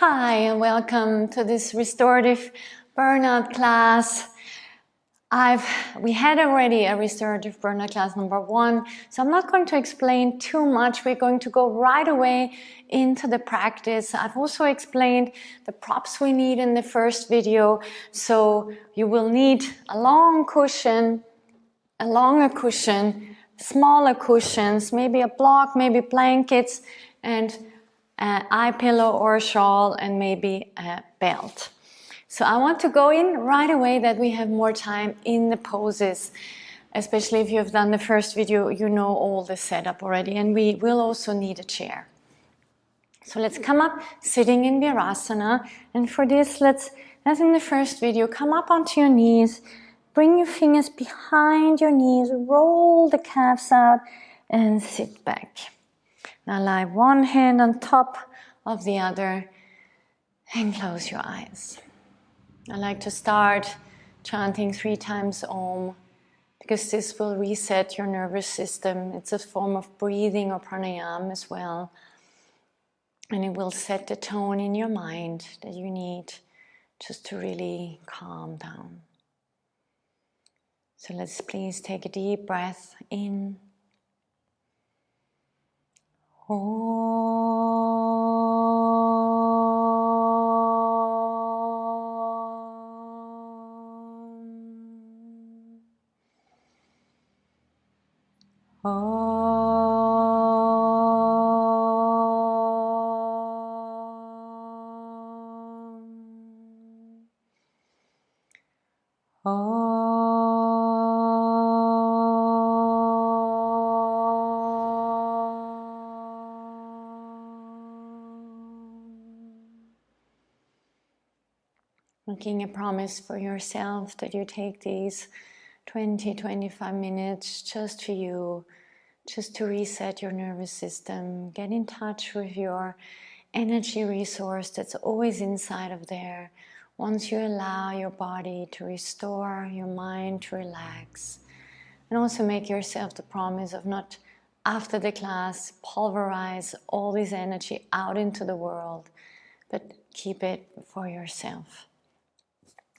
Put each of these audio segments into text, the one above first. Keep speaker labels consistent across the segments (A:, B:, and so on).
A: Hi and welcome to this restorative burnout class. We had already a restorative burnout class number 1, so I'm not going to explain too much. We're going to go right away into the practice. I've also explained the props we need in the first video, so you will need a long cushion, a longer cushion, smaller cushions, maybe a block, maybe blankets, and an eye pillow or a shawl, and maybe a belt. So I want to go in right away that we have more time in the poses. Especially if you have done the first video, you know all the setup already, and we will also need a chair. So let's come up sitting in Virasana, and for this let's, as in the first video, come up onto your knees, bring your fingers behind your knees, roll the calves out and sit back. Now lie one hand on top of the other and close your eyes. I like to start chanting 3 times Om, because this will reset your nervous system. It's a form of breathing or pranayama as well. And it will set the tone in your mind that you need just to really calm down. So let's please take a deep breath in. Making a promise for yourself that you take these 20-25 minutes just for you, just to reset your nervous system, get in touch with your energy resource that's always inside of there. Once you allow your body to restore, your mind to relax, and also make yourself the promise of not, after the class, pulverize all this energy out into the world, but keep it for yourself.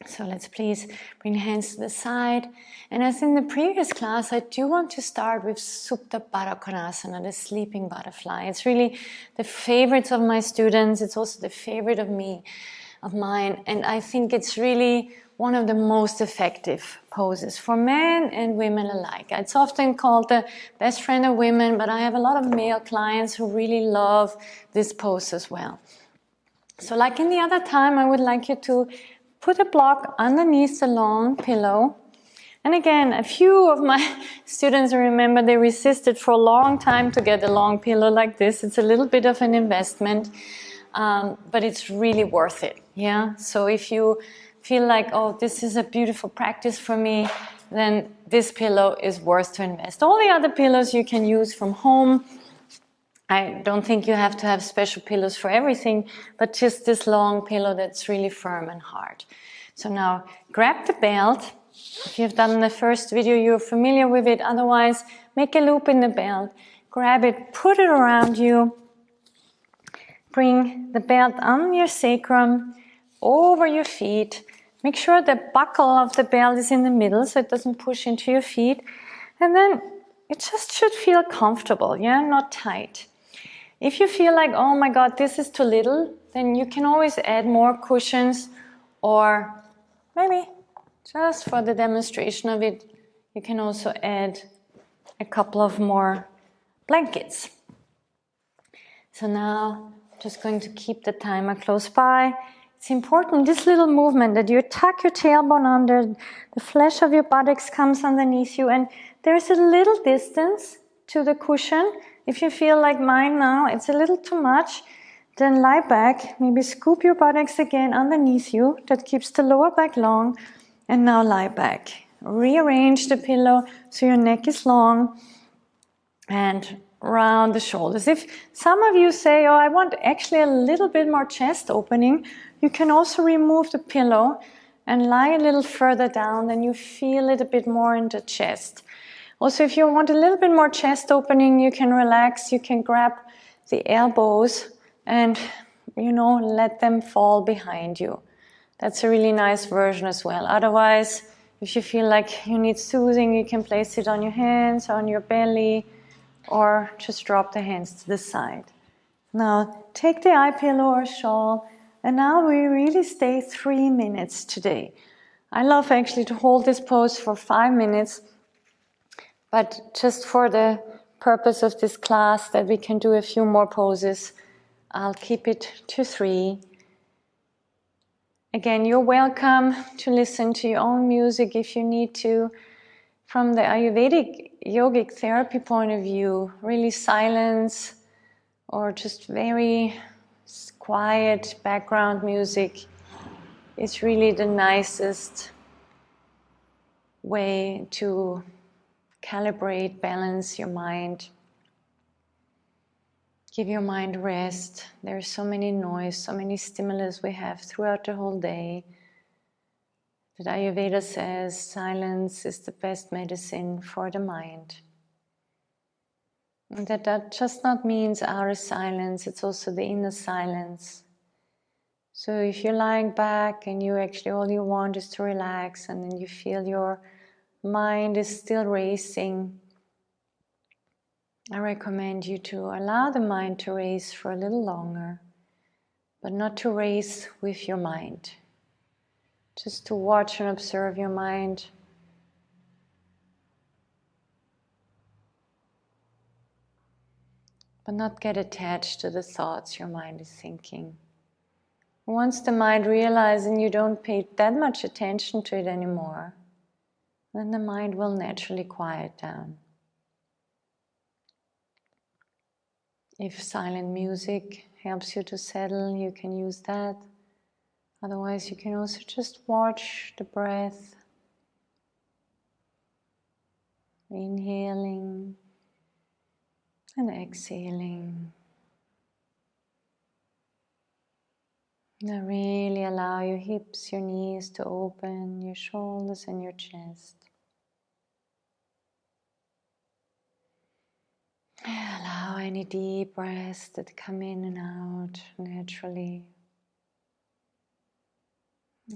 A: So let's please bring the hands to the side. And as in the previous class, I do want to start with Supta Baddha Konasana, the sleeping butterfly. It's really the favorites of my students. It's also the favorite of mine. And I think it's really one of the most effective poses for men and women alike. It's often called the best friend of women, but I have a lot of male clients who really love this pose as well. So like in the other time, I would like you to put a block underneath the long pillow. And again, a few of my students, remember, they resisted for a long time to get a long pillow like this. It's a little bit of an investment, but it's really worth it. Yeah. So if you feel like, oh, this is a beautiful practice for me, then this pillow is worth to invest. All the other pillows you can use from home. I don't think you have to have special pillows for everything, but just this long pillow that's really firm and hard. So now grab the belt. If you've done the first video, you're familiar with it. Otherwise, make a loop in the belt. Grab it, put it around you. Bring the belt on your sacrum, over your feet. Make sure the buckle of the belt is in the middle so it doesn't push into your feet. And then it just should feel comfortable, yeah, not tight. If you feel like, oh my God, this is too little, then you can always add more cushions, or maybe just for the demonstration of it, you can also add a couple of more blankets. So now, just going to keep the timer close by. It's important, this little movement, that you tuck your tailbone under, the flesh of your buttocks comes underneath you, and there's a little distance to the cushion. If you feel like mine now, it's a little too much, then lie back, maybe scoop your buttocks again underneath you. That keeps the lower back long. And now lie back. Rearrange the pillow so your neck is long, and round the shoulders. If some of you say, oh, I want actually a little bit more chest opening, you can also remove the pillow and lie a little further down, then you feel it a bit more in the chest. Also, if you want a little bit more chest opening, you can relax, you can grab the elbows and let them fall behind you. That's a really nice version as well. Otherwise, if you feel like you need soothing, you can place it on your hands, on your belly, or just drop the hands to the side. Now, take the eye pillow or shawl, and now we really stay 3 minutes today. I love actually to hold this pose for 5 minutes, but just for the purpose of this class that we can do a few more poses, I'll keep it to 3. Again, you're welcome to listen to your own music if you need to. From the Ayurvedic yogic therapy point of view, really silence or just very quiet background music is really the nicest way to calibrate, balance your mind. Give your mind rest. There's so many noise, so many stimulus we have throughout the whole day. That Ayurveda says silence is the best medicine for the mind. And that just not means outer silence, it's also the inner silence. So if you're lying back and you actually all you want is to relax, and then you feel your mind is still racing, I recommend you to allow the mind to race for a little longer, but not to race with your mind. Just to watch and observe your mind. But not get attached to the thoughts your mind is thinking. Once the mind realizes and you don't pay that much attention to it anymore, then the mind will naturally quiet down. If silent music helps you to settle, you can use that. Otherwise, you can also just watch the breath, inhaling and exhaling. Now really allow your hips, your knees to open, your shoulders and your chest. Allow any deep breaths that come in and out naturally.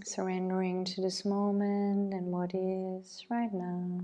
A: Surrendering to this moment and what is right now.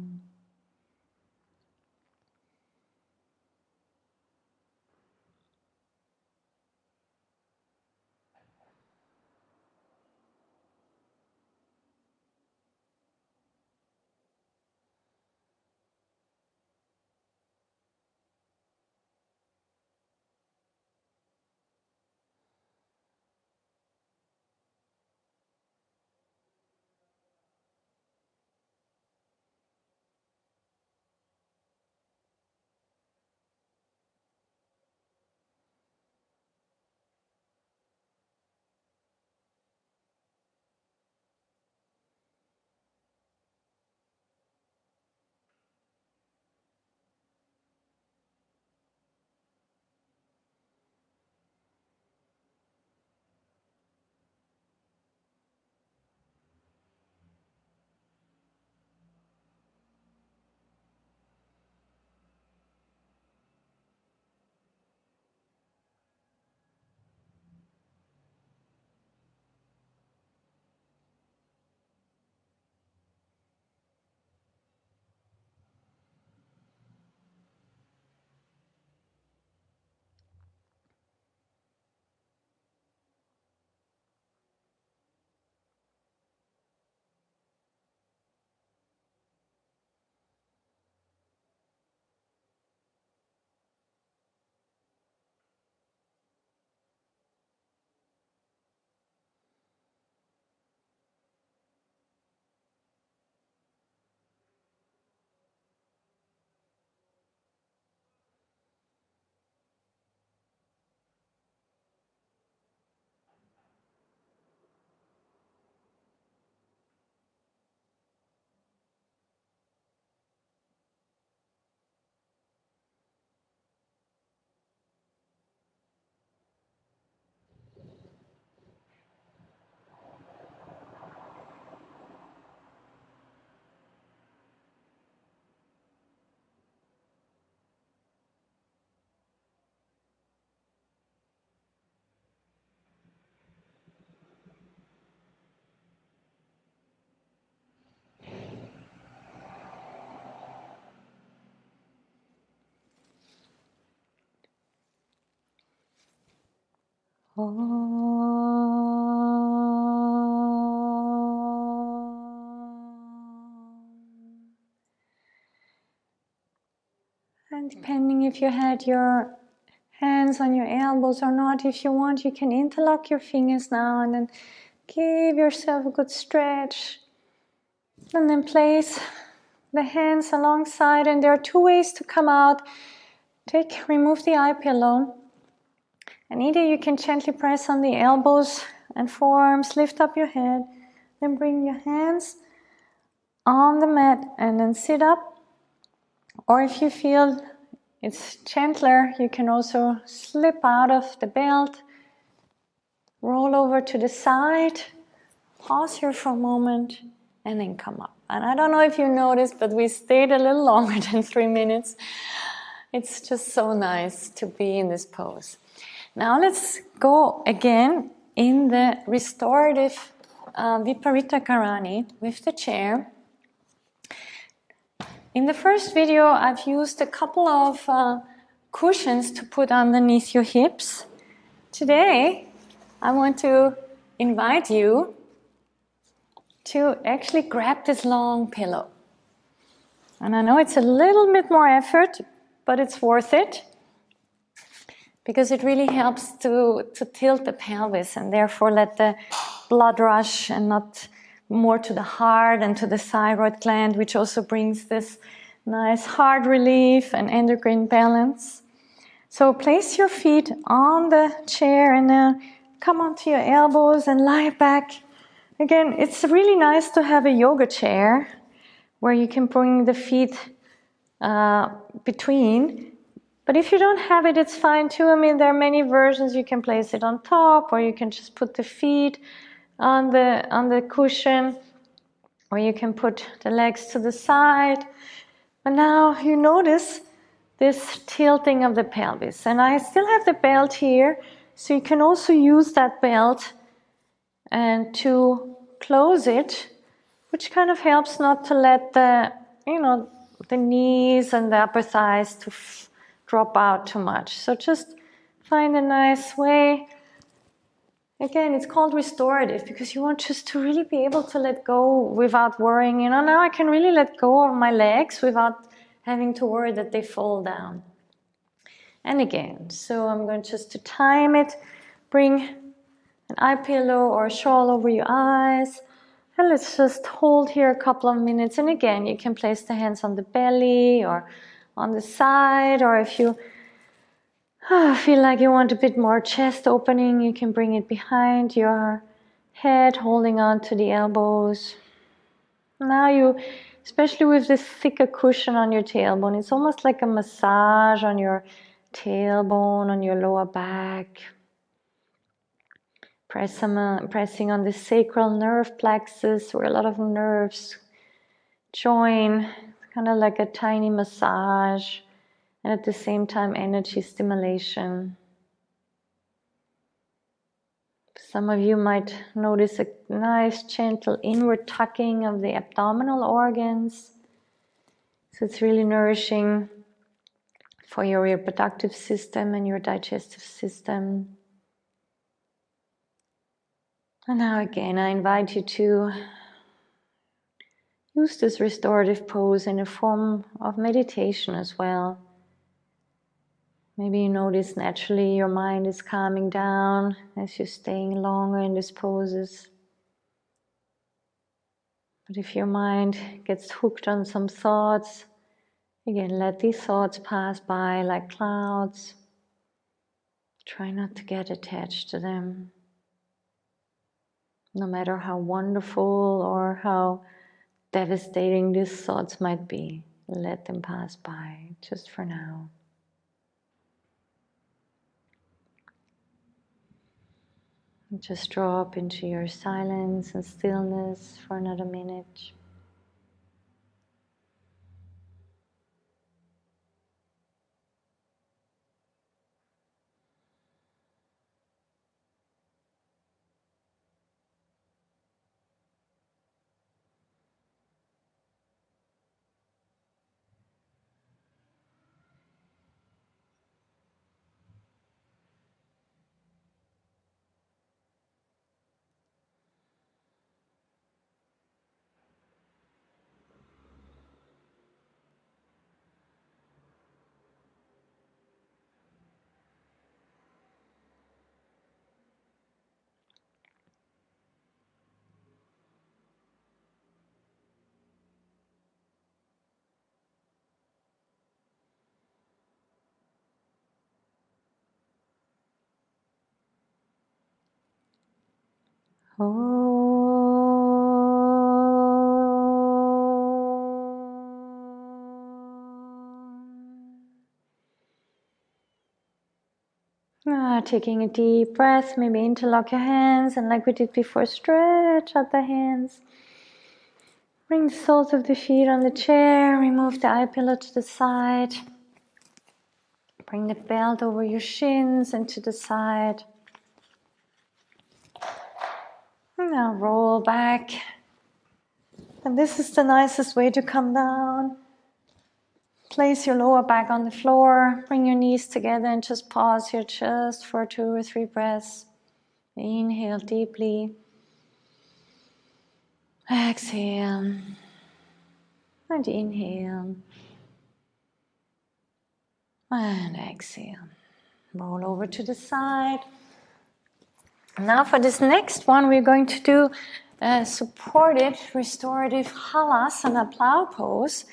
A: And depending if you had your hands on your elbows or not, if you want, you can interlock your fingers now and then give yourself a good stretch. And then place the hands alongside, and there are two ways to come out. Remove the eye pillow, and either you can gently press on the elbows and forearms, lift up your head, then bring your hands on the mat and then sit up. Or if you feel it's gentler, you can also slip out of the belt, roll over to the side, pause here for a moment, and then come up. And I don't know if you noticed, but we stayed a little longer than 3 minutes. It's just so nice to be in this pose. Now let's go again in the restorative Viparita Karani with the chair. In the first video, I've used a couple of cushions to put underneath your hips. Today, I want to invite you to actually grab this long pillow. And I know it's a little bit more effort, but it's worth it because it really helps to tilt the pelvis and therefore let the blood rush and not more to the heart and to the thyroid gland, which also brings this nice heart relief and endocrine balance. So place your feet on the chair and now come onto your elbows and lie back. Again, it's really nice to have a yoga chair where you can bring the feet between. But if you don't have it, it's fine too. I mean, there are many versions. You can place it on top, or you can just put the feet on the cushion, or you can put the legs to the side. And now you notice this tilting of the pelvis. And I still have the belt here, so you can also use that belt and to close it, which kind of helps not to let the knees and the upper thighs to drop out too much. So just find a nice way. Again, it's called restorative because you want just to really be able to let go without worrying. Now I can really let go of my legs without having to worry that they fall down. And again, so I'm going just to time it, bring an eye pillow or a shawl over your eyes, and let's just hold here a couple of minutes. And again, you can place the hands on the belly or on the side, or if you feel like you want a bit more chest opening, you can bring it behind your head, holding on to the elbows. Now you, especially with this thicker cushion on your tailbone, it's almost like a massage on your tailbone, on your lower back. Pressing on the sacral nerve plexus where a lot of nerves join. It's kind of like a tiny massage, and at the same time energy stimulation. Some of you might notice a nice gentle inward tucking of the abdominal organs. So it's really nourishing for your reproductive system and your digestive system. And now again, I invite you to use this restorative pose in a form of meditation as well. Maybe you notice naturally your mind is calming down as you're staying longer in these poses. But if your mind gets hooked on some thoughts, again, let these thoughts pass by like clouds. Try not to get attached to them. No matter how wonderful or how devastating these thoughts might be, let them pass by, just for now. And just drop into your silence and stillness for another minute. Taking a deep breath, maybe interlock your hands, and like we did before, stretch out the hands. Bring the soles of the feet on the chair, remove the eye pillow to the side. Bring the belt over your shins and to the side. And now roll back. And this is the nicest way to come down. Place your lower back on the floor. Bring your knees together and just pause here just for 2 or 3 breaths. Inhale deeply. Exhale. And inhale. And exhale. Roll over to the side. Now for this next one, we're going to do a supported restorative Halasana Plow Pose.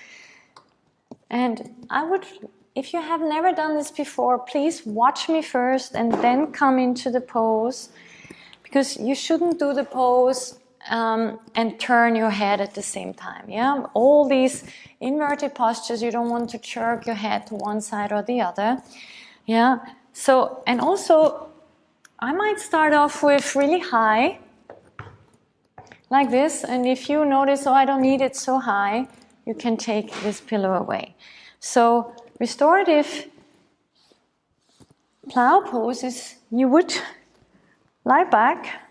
A: And I would, if you have never done this before, please watch me first and then come into the pose. Because you shouldn't do the pose and turn your head at the same time. Yeah, all these inverted postures, you don't want to jerk your head to one side or the other. Yeah, so, and also I might start off with really high, like this, and if you notice, oh, I don't need it so high, you can take this pillow away. So restorative plow pose is, you would lie back,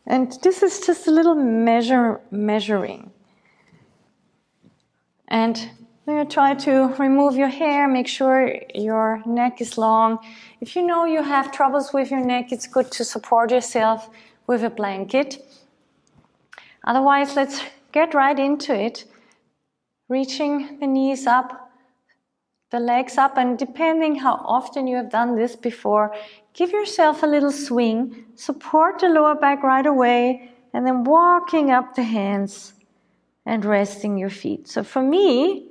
A: and this is just a little measuring. And you're going to try to remove your hair, make sure your neck is long. If you know you have troubles with your neck, it's good to support yourself with a blanket. Otherwise, let's get right into it. Reaching the knees up, the legs up, and depending how often you have done this before, give yourself a little swing, support the lower back right away, and then walking up the hands and resting your feet. So for me,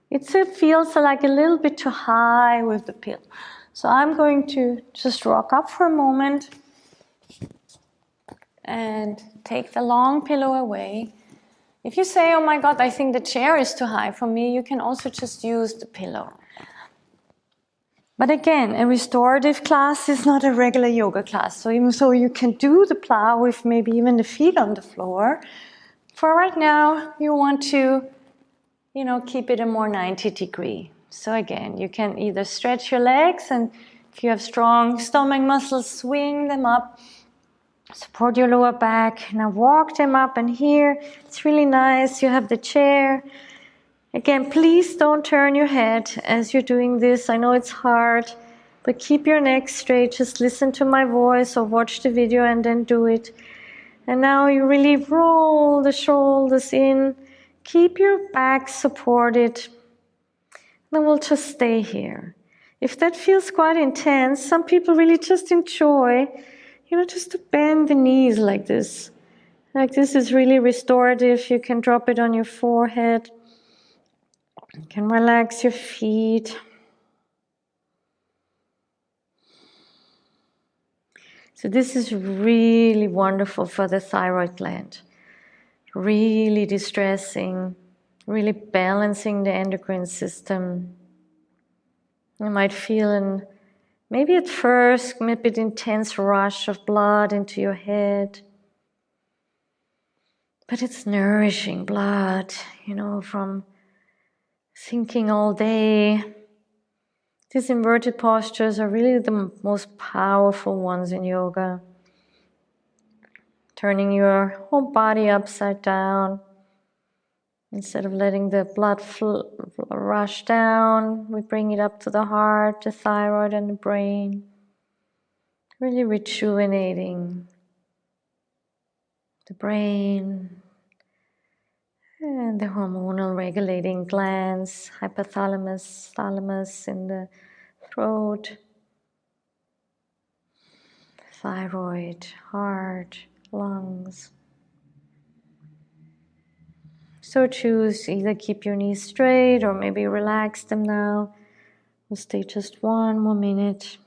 A: it feels like a little bit too high with the pillow. So I'm going to just rock up for a moment and take the long pillow away. If you say, oh my God, I think the chair is too high for me, you can also just use the pillow. But again, a restorative class is not a regular yoga class. So even so, you can do the plow with maybe even the feet on the floor. For right now, you want to, keep it a more 90-degree. So again, you can either stretch your legs, and if you have strong stomach muscles, swing them up. Support your lower back. Now walk them up, and here it's really nice. You have the chair. Again, please don't turn your head as you're doing this. I know it's hard, but keep your neck straight. Just listen to my voice or watch the video and then do it. And now you really roll the shoulders in. Keep your back supported. Then we'll just stay here. If that feels quite intense, some people really just enjoy just to bend the knees like this. Like this is really restorative. You can drop it on your forehead. You can relax your feet. So this is really wonderful for the thyroid gland. Really distressing, really balancing the endocrine system. You might feel maybe at first, a bit intense rush of blood into your head. But it's nourishing blood, from thinking all day. These inverted postures are really the most powerful ones in yoga. Turning your whole body upside down. Instead of letting the blood rush down, we bring it up to the heart, the thyroid, and the brain. Really rejuvenating the brain and the hormonal regulating glands, hypothalamus, thalamus in the throat, thyroid, heart, lungs. So choose, either keep your knees straight or maybe relax them now. We'll stay just 1 more minute.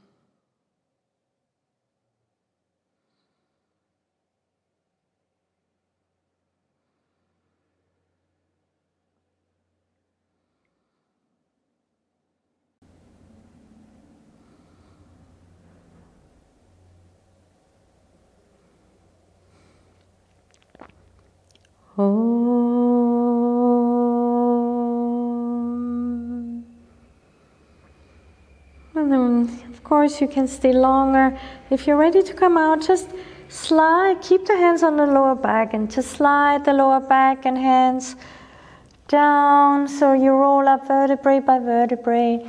A: Om. And then, of course, you can stay longer. If you're ready to come out, just slide, keep the hands on the lower back and just slide the lower back and hands down. So you roll up vertebrae by vertebrae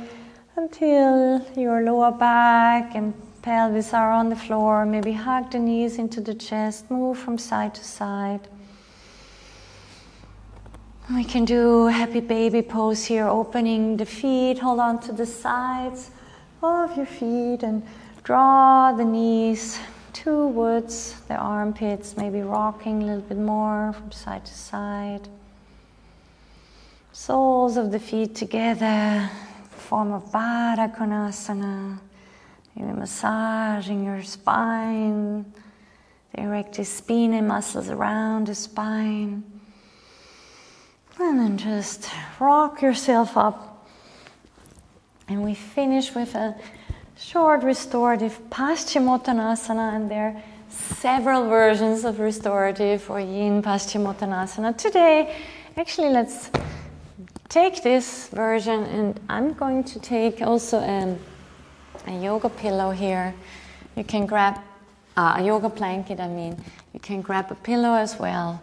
A: until your lower back and pelvis are on the floor. Maybe hug the knees into the chest, move from side to side. We can do happy baby pose here, opening the feet, hold on to the sides of your feet and draw the knees towards the armpits, maybe rocking a little bit more from side to side. Soles of the feet together, form of Baddha Konasana. Maybe massaging your spine, the erector spinae muscles around the spine. And then just rock yourself up. And we finish with a short restorative Paschimottanasana, and there are several versions of restorative or yin Paschimottanasana. Today, actually, let's take this version, and I'm going to take also a yoga pillow here. You can grab a yoga blanket, You can grab a pillow as well.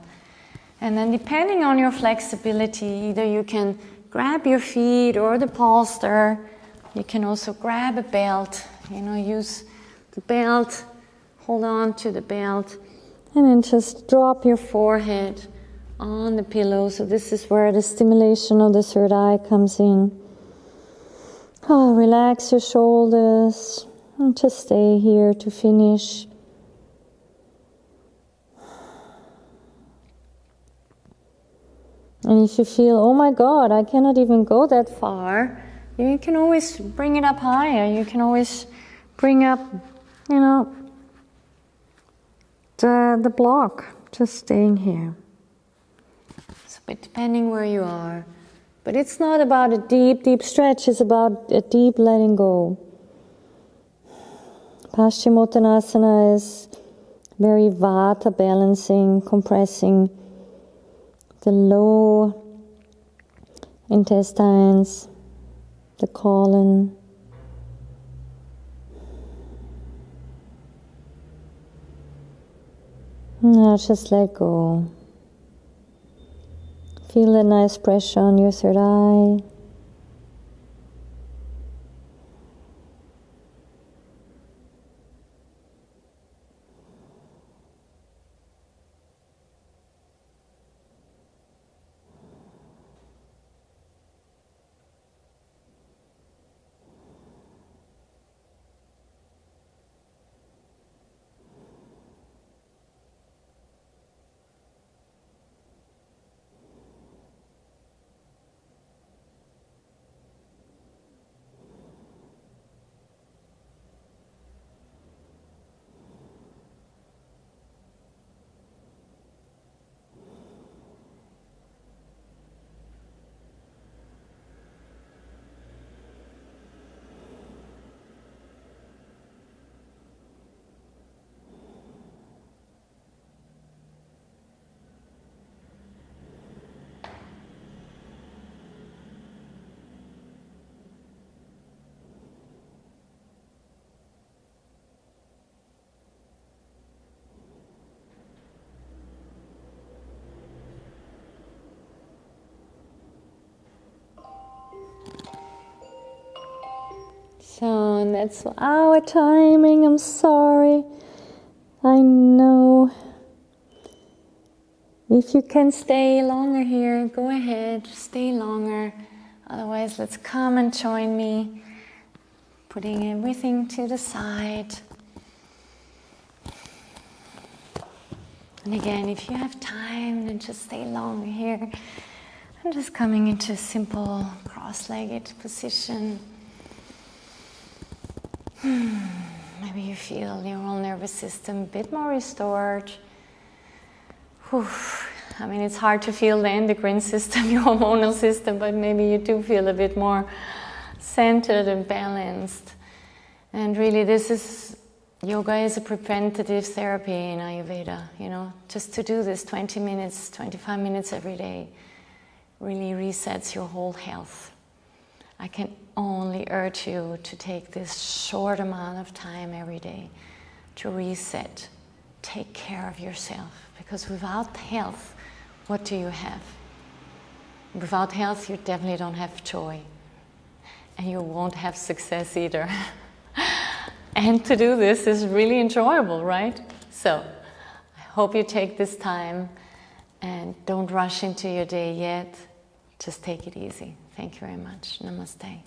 A: And then depending on your flexibility, either you can grab your feet or the bolster. You can also grab a belt, use the belt, hold on to the belt, and then just drop your forehead on the pillow. So this is where the stimulation of the third eye comes in. Relax your shoulders and just stay here to finish. And if you feel, oh my God, I cannot even go that far, you can always bring it up higher. You can always bring up, the block, just staying here. So, but depending where you are. But it's not about a deep, deep stretch, it's about a deep letting go. Paschimottanasana is very Vata, balancing, compressing the low intestines, the colon. Now just let go. Feel a nice pressure on your third eye. So that's our timing. I'm sorry. I know. If you can stay longer here, go ahead, stay longer. Otherwise, let's come and join me. Putting everything to the side. And again, if you have time, then just stay longer here. I'm just coming into a simple cross-legged position. Maybe you feel your whole nervous system a bit more restored. It's hard to feel the endocrine system, your hormonal system, but maybe you do feel a bit more centered and balanced. And really this is, Yoga is a preventative therapy in Ayurveda, you know, just to do this 20 minutes, 25 minutes every day really resets your whole health. I can only urge you to take this short amount of time every day to reset, take care of yourself, because without health, what do you have? Without health, you definitely don't have joy, and you won't have success either. And to do this is really enjoyable, right? So I hope you take this time and don't rush into your day yet. Just take it easy. Thank you very much. Namaste.